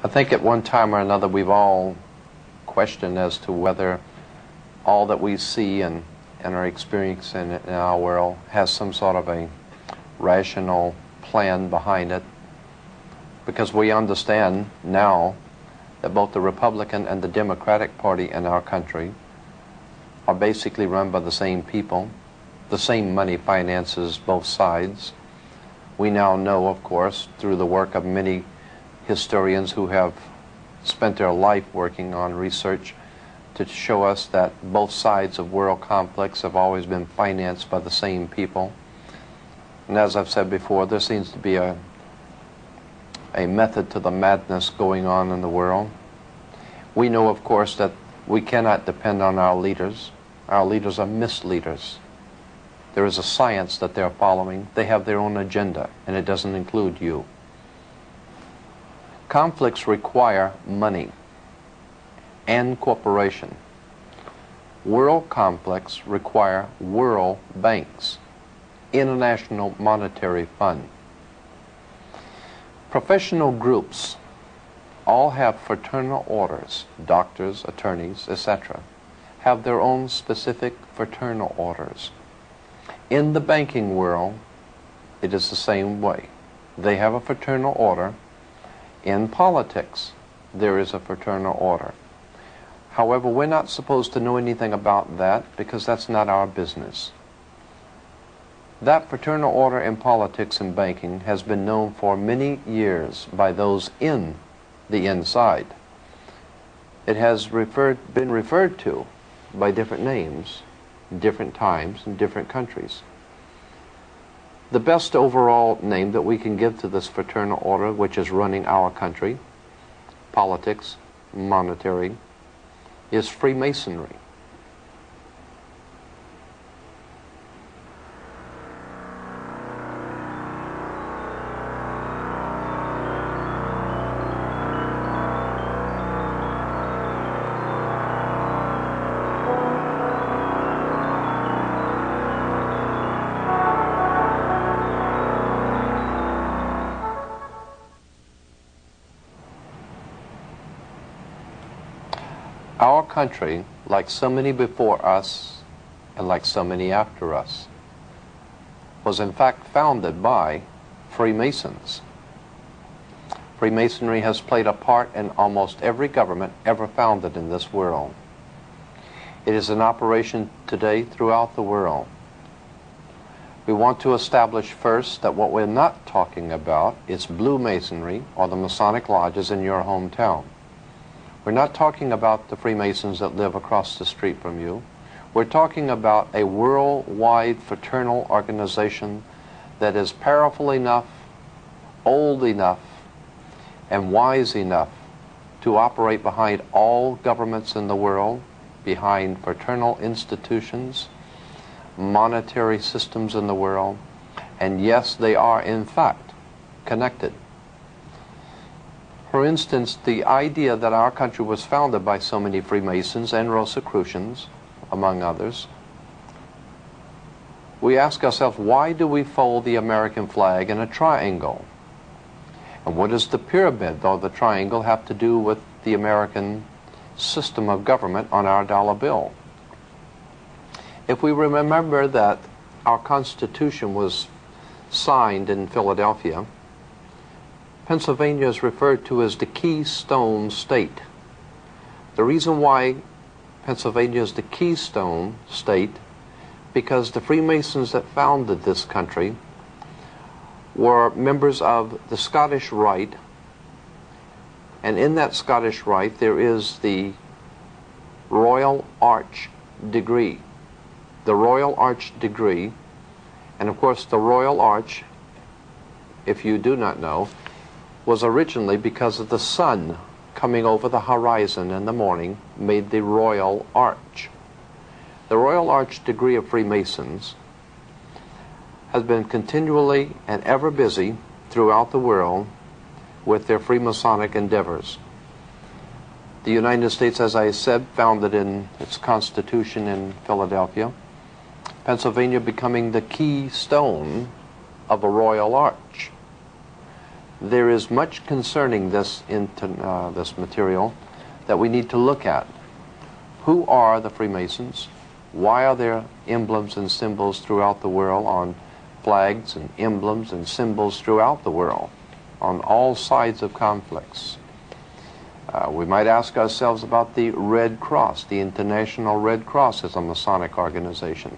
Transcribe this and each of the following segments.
I think at one time or another we've all questioned as to whether all that we see and are experiencing in our world has some sort of a rational plan behind it, because we understand now that both the Republican and the Democratic Party in our country are basically run by the same people. The same money finances both sides. We now know, of course, through the work of many historians who have spent their life working on research to show us that both sides of world conflicts have always been financed by the same people. And as I've said before, there seems to be a method to the madness going on in the world. We know, of course, that we cannot depend on our leaders. Our leaders are misleaders. There is a science that they're following. They have their own agenda, and it doesn't include you. Conflicts require money and cooperation. World conflicts require world banks, International Monetary Fund. Professional groups all have fraternal orders. Doctors, attorneys, etc. have their own specific fraternal orders. In the banking world, it is the same way. They have a fraternal order. In politics, there is a fraternal order. However, we're not supposed to know anything about that because that's not our business. That fraternal order in politics and banking has been known for many years by those in the inside. It has been referred to by different names, different times, in different countries. The best overall name that we can give to this fraternal order, which is running our country, politics, monetary, is Freemasonry. Our country, like so many before us and like so many after us, was in fact founded by Freemasons. Freemasonry has played a part in almost every government ever founded in this world. It is in operation today throughout the world. We want to establish first that what we're not talking about is Blue Masonry or the Masonic lodges in your hometown. We're not talking about the Freemasons that live across the street from you. We're talking about a worldwide fraternal organization that is powerful enough, old enough, and wise enough to operate behind all governments in the world, behind fraternal institutions, monetary systems in the world, and yes, they are in fact connected. For instance, the idea that our country was founded by so many Freemasons and Rosicrucians, among others, we ask ourselves, why do we fold the American flag in a triangle? And what does the pyramid or the triangle have to do with the American system of government on our dollar bill? If we remember that our Constitution was signed in Philadelphia, Pennsylvania is referred to as the Keystone State. The reason why Pennsylvania is the Keystone State, because the Freemasons that founded this country were members of the Scottish Rite, and in that Scottish Rite there is the Royal Arch degree. The Royal Arch degree, and of course the Royal Arch, if you do not know, was originally because of the sun coming over the horizon in the morning made the Royal Arch. The Royal Arch degree of Freemasons has been continually and ever busy throughout the world with their Freemasonic endeavors. The United States, as I said, founded in its Constitution in Philadelphia. Pennsylvania becoming the keystone of a Royal Arch. there is much concerning this material that we need to look at. Who are the Freemasons? Why are there emblems and symbols throughout the world on flags and emblems and symbols throughout the world on all sides of conflicts? We might ask ourselves about the Red Cross. The International Red Cross is a Masonic organization.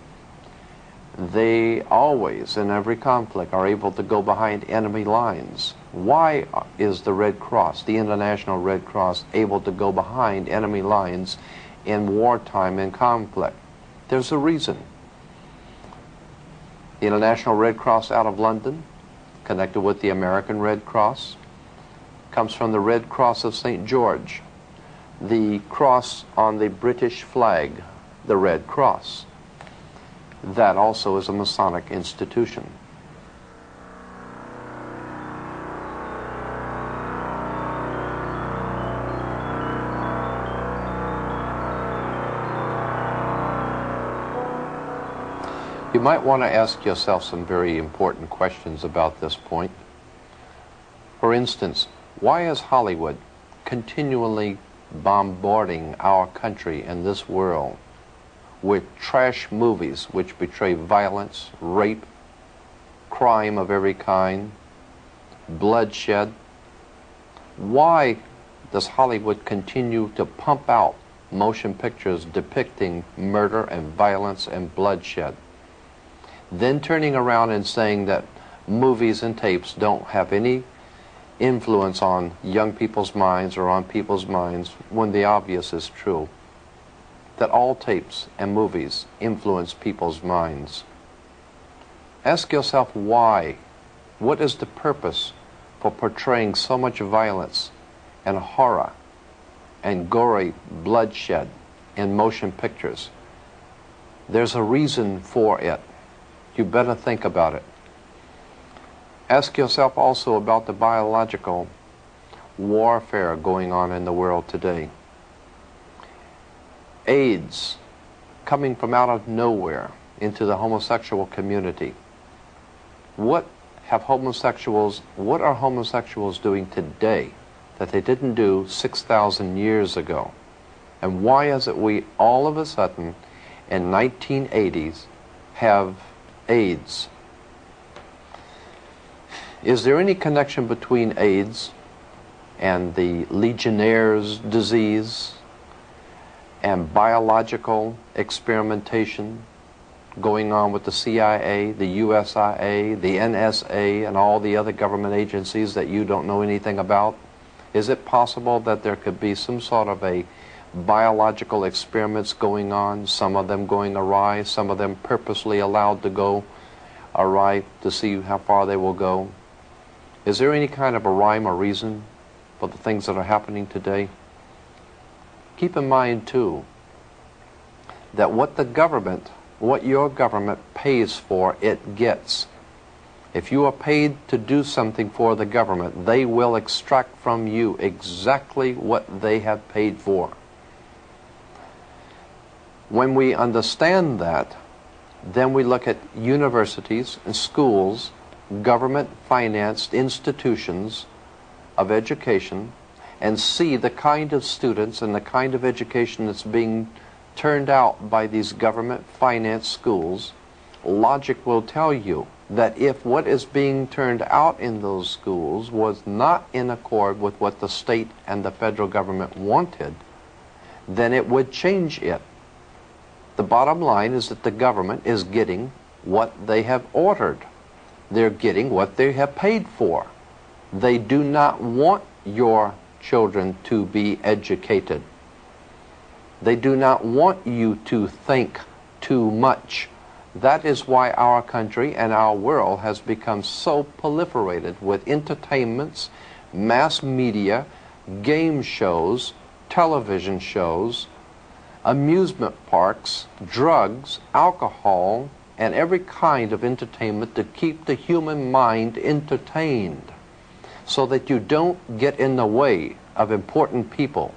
They always, in every conflict, are able to go behind enemy lines. Why is the Red Cross, the International Red Cross, able to go behind enemy lines in wartime and conflict? There's a reason. The International Red Cross out of London, connected with the American Red Cross, comes from the Red Cross of St. George, the cross on the British flag, the Red Cross. That also is a Masonic institution. You might want to ask yourself some very important questions about this point. For instance, why is Hollywood continually bombarding our country and this world with trash movies which betray violence, rape, crime of every kind, bloodshed? Why does Hollywood continue to pump out motion pictures depicting murder and violence and bloodshed, then turning around and saying that movies and tapes don't have any influence on young people's minds or on people's minds, when the obvious is true, that all tapes and movies influence people's minds? Ask yourself why. What is the purpose for portraying so much violence and horror and gory bloodshed in motion pictures? There's a reason for it. You better think about it. Ask yourself also about the biological warfare going on in the world today. AIDS coming from out of nowhere into the homosexual community. What are homosexuals doing today that they didn't do 6,000 years ago? And why is it we all of a sudden in 1980s have AIDS? Is there any connection between AIDS and the Legionnaire's disease and biological experimentation going on with the CIA, the USIA, the NSA, and all the other government agencies that you don't know anything about? Is it possible that there could be some sort of a biological experiments going on, some of them going awry, some of them purposely allowed to go awry to see how far they will go? Is there any kind of a rhyme or reason for the things that are happening today? Keep in mind, too, that what your government pays for, it gets. If you are paid to do something for the government, they will extract from you exactly what they have paid for. When we understand that, then we look at universities and schools, government-financed institutions of education, and see the kind of students and the kind of education that's being turned out by these government-financed schools. Logic will tell you that if what is being turned out in those schools was not in accord with what the state and the federal government wanted, then it would change it. The bottom line is that the government is getting what they have ordered. They're getting what they have paid for. They do not want your children to be educated. They do not want you to think too much. That is why our country and our world has become so proliferated with entertainments, mass media, game shows, television shows, amusement parks, drugs, alcohol, and every kind of entertainment to keep the human mind entertained so that you don't get in the way of important people.